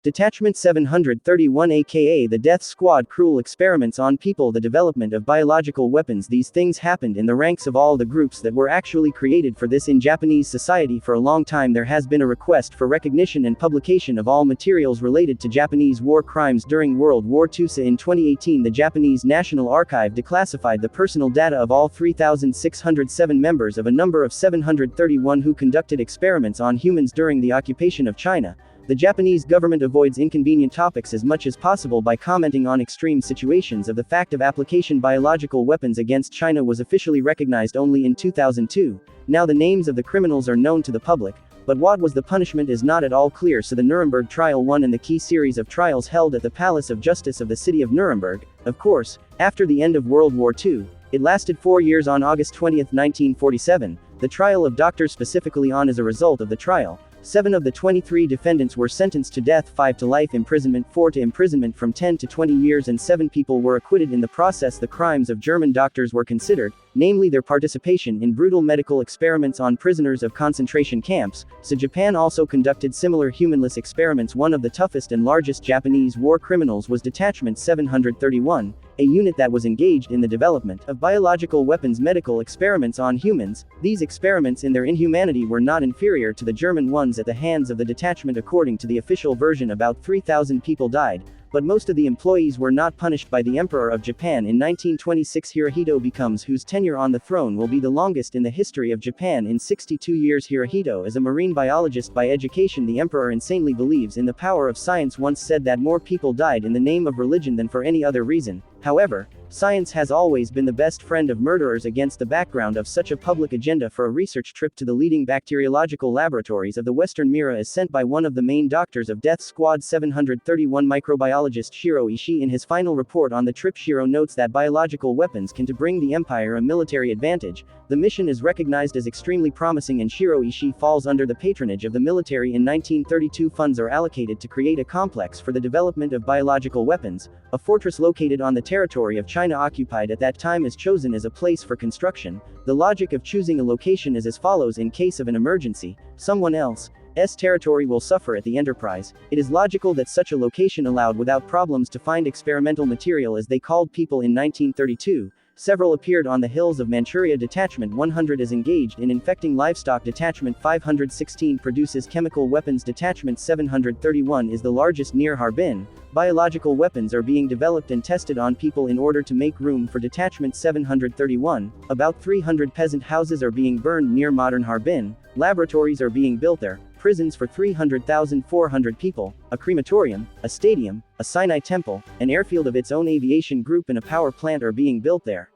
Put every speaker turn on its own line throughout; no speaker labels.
Detachment 731 aka the Death Squad cruel experiments on people the development of biological weapons these things happened in the ranks of all the groups that were actually created for this in Japanese society for a long time there has been a request for recognition and publication of all materials related to Japanese war crimes during World War II so in 2018 the Japanese National Archive declassified the personal data of all 3,607 members of a number of 731 who conducted experiments on humans during the occupation of China. The Japanese government avoids inconvenient topics as much as possible by commenting on extreme situations of the fact of application biological weapons against China was officially recognized only in 2002. Now the names of the criminals are known to the public, but what was the punishment is not at all clear so the Nuremberg trial 1 and the key series of trials held at the Palace of Justice of the city of Nuremberg, of course, after the end of World War II. It lasted 4 years on August 20, 1947, the trial of doctors specifically on as a result of the trial. 7 of the 23 defendants were sentenced to death, 5 to life imprisonment, 4 to imprisonment from 10 to 20 years and 7 people were acquitted in the process. The crimes of German doctors were considered, namely their participation in brutal medical experiments on prisoners of concentration camps, so Japan also conducted similar humanless experiments. One of the toughest and largest Japanese war criminals was Detachment 731, a unit that was engaged in the development of biological weapons medical experiments on humans. These experiments in their inhumanity were not inferior to the German ones at the hands of the detachment. According to the official version about 3,000 people died, but most of the employees were not punished by the Emperor of Japan. In 1926 Hirohito becomes whose tenure on the throne will be the longest in the history of Japan in 62 years. Hirohito is a marine biologist by education. The Emperor insanely believes in the power of science, once said that more people died in the name of religion than for any other reason. However, science has always been the best friend of murderers. Against the background of such a public agenda for a research trip to the leading bacteriological laboratories of the Western Mira is sent by one of the main doctors of Death Squad 731 microbiologist Shiro Ishii. In his final report on the trip, Shiro notes that biological weapons can to bring the empire a military advantage. The mission is recognized as extremely promising and Shiro Ishii falls under the patronage of the military. In 1932 funds are allocated to create a complex for the development of biological weapons. A fortress located on the territory of China occupied at that time is chosen as a place for construction. The logic of choosing a location is as follows: in case of an emergency, someone else's territory will suffer at the enterprise. It is logical that such a location allowed without problems to find experimental material as they called people. In 1932, several appeared on the hills of Manchuria. Detachment 100 is engaged in infecting livestock. Detachment 516 produces chemical weapons. Detachment 731 is the largest near Harbin. Biological weapons are being developed and tested on people in order to make room for Detachment 731. About 300 peasant houses are being burned near modern Harbin. Laboratories are being built there. Prisons for 300,400 people, a crematorium, a stadium, a Sinai temple, an airfield of its own aviation group and a power plant are being built there.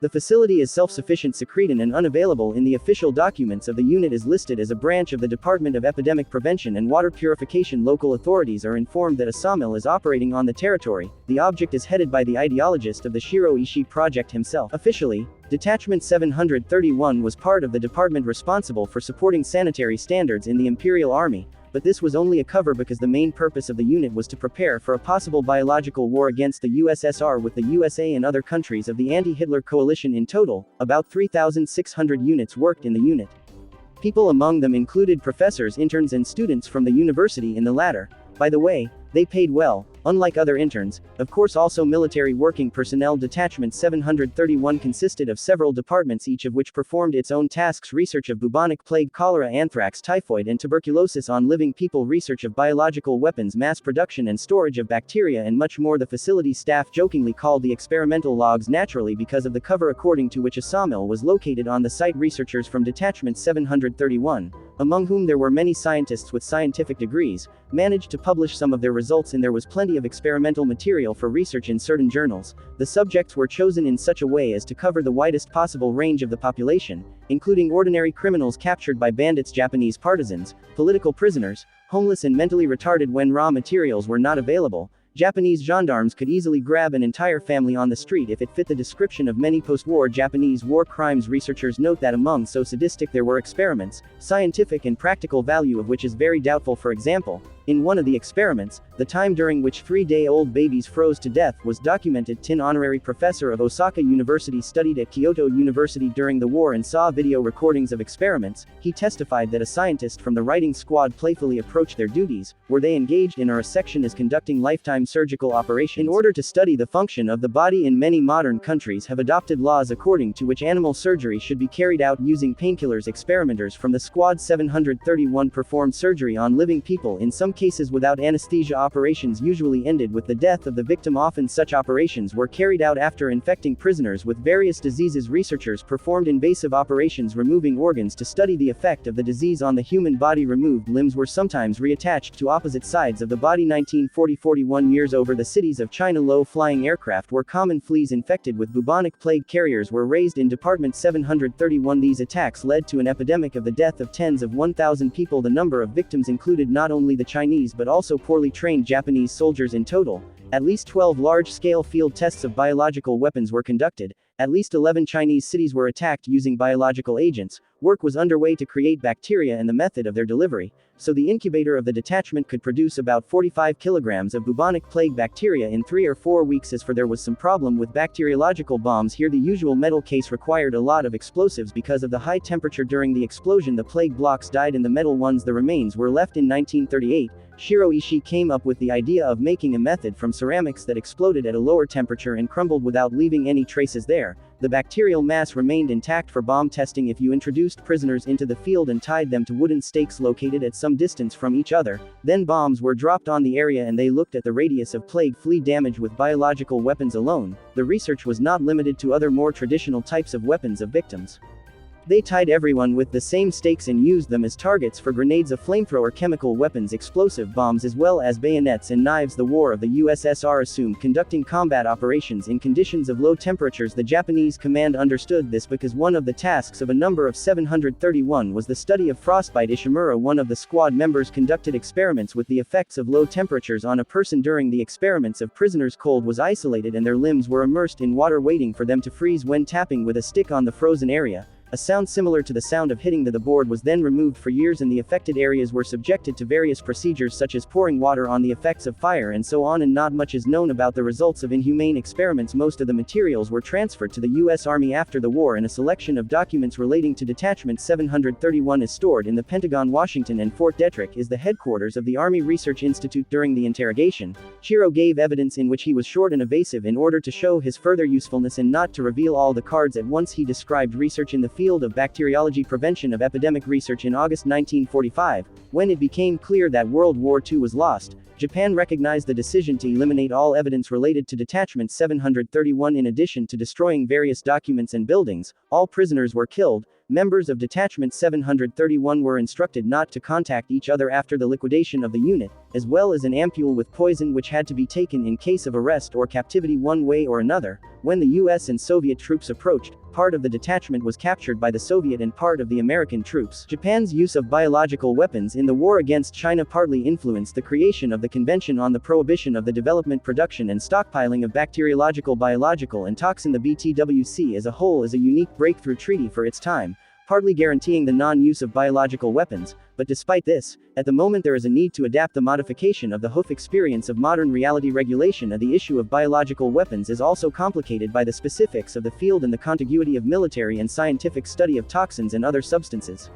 The facility is self-sufficient, secreted and unavailable. In the official documents of the unit is listed as a branch of the Department of Epidemic Prevention and Water Purification. Local authorities are informed that a sawmill is operating on the territory. The object is headed by the ideologist of the Shiro Ishii project himself. Officially, Detachment 731 was part of the department responsible for supporting sanitary standards in the Imperial Army, but this was only a cover because the main purpose of the unit was to prepare for a possible biological war against the USSR with the USA and other countries of the anti-Hitler coalition. In total, about 3,600 units worked in the unit. People among them included professors, interns and students from the university. In the latter, by the way, they paid well, unlike other interns, of course. Also military working personnel. Detachment 731 consisted of several departments, each of which performed its own tasks: research of bubonic plague, cholera, anthrax, typhoid and tuberculosis on living people, research of biological weapons, mass production and storage of bacteria and much more. The facility staff jokingly called the experimental logs naturally because of the cover according to which a sawmill was located on the site. Researchers from Detachment 731, among whom there were many scientists with scientific degrees, managed to publish some of their results, and there was plenty of experimental material for research in certain journals. The subjects were chosen in such a way as to cover the widest possible range of the population, including ordinary criminals captured by bandits, Japanese partisans, political prisoners, homeless and mentally retarded. When raw materials were not available, Japanese gendarmes could easily grab an entire family on the street if it fit the description of many post-war Japanese war crimes. Researchers note that among so sadistic there were experiments, scientific and practical value of which is very doubtful. For example, In one of the experiments, the time during which 3-day-old babies froze to death was documented. Tin honorary professor of Osaka University studied at Kyoto University during the war and saw video recordings of experiments. He testified that a scientist from the writing squad playfully approached their duties, were they engaged in or a section is conducting lifetime surgical operations. In order to study the function of the body, in many modern countries have adopted laws according to which animal surgery should be carried out using painkillers. Experimenters from the Squad 731 performed surgery on living people, in some cases without anesthesia. Operations usually ended with the death of the victim. Often such operations were carried out after infecting prisoners with various diseases. Researchers performed invasive operations removing organs to study the effect of the disease on the human body. Removed limbs were sometimes reattached to opposite sides of the body. 1940-41 years over the cities of China, low-flying aircraft were common. Fleas infected with bubonic plague carriers were raised in Department 731. These attacks led to an epidemic of the death of tens of 1,000 people. The number of victims included not only the Chinese but also poorly trained Japanese soldiers. In total, at least 12 large-scale field tests of biological weapons were conducted. At least 11 Chinese cities were attacked using biological agents. Work was underway to create bacteria and the method of their delivery, so the incubator of the detachment could produce about 45 kilograms of bubonic plague bacteria in 3 or 4 weeks. As for there was some problem with bacteriological bombs here. The usual metal case required a lot of explosives because of the high temperature. During the explosion the plague blocks died and the metal ones, the remains, were left. In 1938, Shiro Ishii came up with the idea of making a method from ceramics that exploded at a lower temperature and crumbled without leaving any traces there. The bacterial mass remained intact for bomb testing. If you introduced prisoners into the field and tied them to wooden stakes located at some distance from each other, then bombs were dropped on the area and they looked at the radius of plague flea damage with biological weapons alone. The research was not limited to other more traditional types of weapons of victims. They tied everyone with the same stakes and used them as targets for grenades of flamethrower, chemical weapons, explosive bombs, as well as bayonets and knives. The War of the USSR assumed conducting combat operations in conditions of low temperatures. The Japanese command understood this because one of the tasks of a number of 731 was the study of frostbite. Ishimura, one of the squad members, conducted experiments with the effects of low temperatures on a person. During the experiments of prisoners, cold was isolated and their limbs were immersed in water, waiting for them to freeze. When tapping with a stick on the frozen area, a sound similar to the sound of hitting the board was then removed. For years and the affected areas were subjected to various procedures such as pouring water on the effects of fire and so on, and not much is known about the results of inhumane experiments. Most of the materials were transferred to the U.S. Army after the war, and a selection of documents relating to Detachment 731 is stored in the Pentagon. Washington and Fort Detrick is the headquarters of the Army Research Institute. During the interrogation, Shiro gave evidence in which he was short and evasive in order to show his further usefulness and not to reveal all the cards at once. He described research in the field of bacteriology, prevention of epidemic research. In August 1945, when it became clear that World War II was lost, Japan recognized the decision to eliminate all evidence related to Detachment 731. In addition to destroying various documents and buildings, all prisoners were killed. Members of Detachment 731 were instructed not to contact each other after the liquidation of the unit, as well as an ampule with poison which had to be taken in case of arrest or captivity. One way or another, when the US and Soviet troops approached, part of the detachment was captured by the Soviet and part of the American troops. Japan's use of biological weapons in the war against China partly influenced the creation of the Convention on the Prohibition of the Development, Production and Stockpiling of Bacteriological, Biological and Toxin. The BTWC as a whole is a unique breakthrough treaty for its time, partly guaranteeing the non-use of biological weapons, but despite this, at the moment there is a need to adapt the modification of the hoof experience of modern reality regulation. The issue of biological weapons is also complicated by the specifics of the field and the contiguity of military and scientific study of toxins and other substances.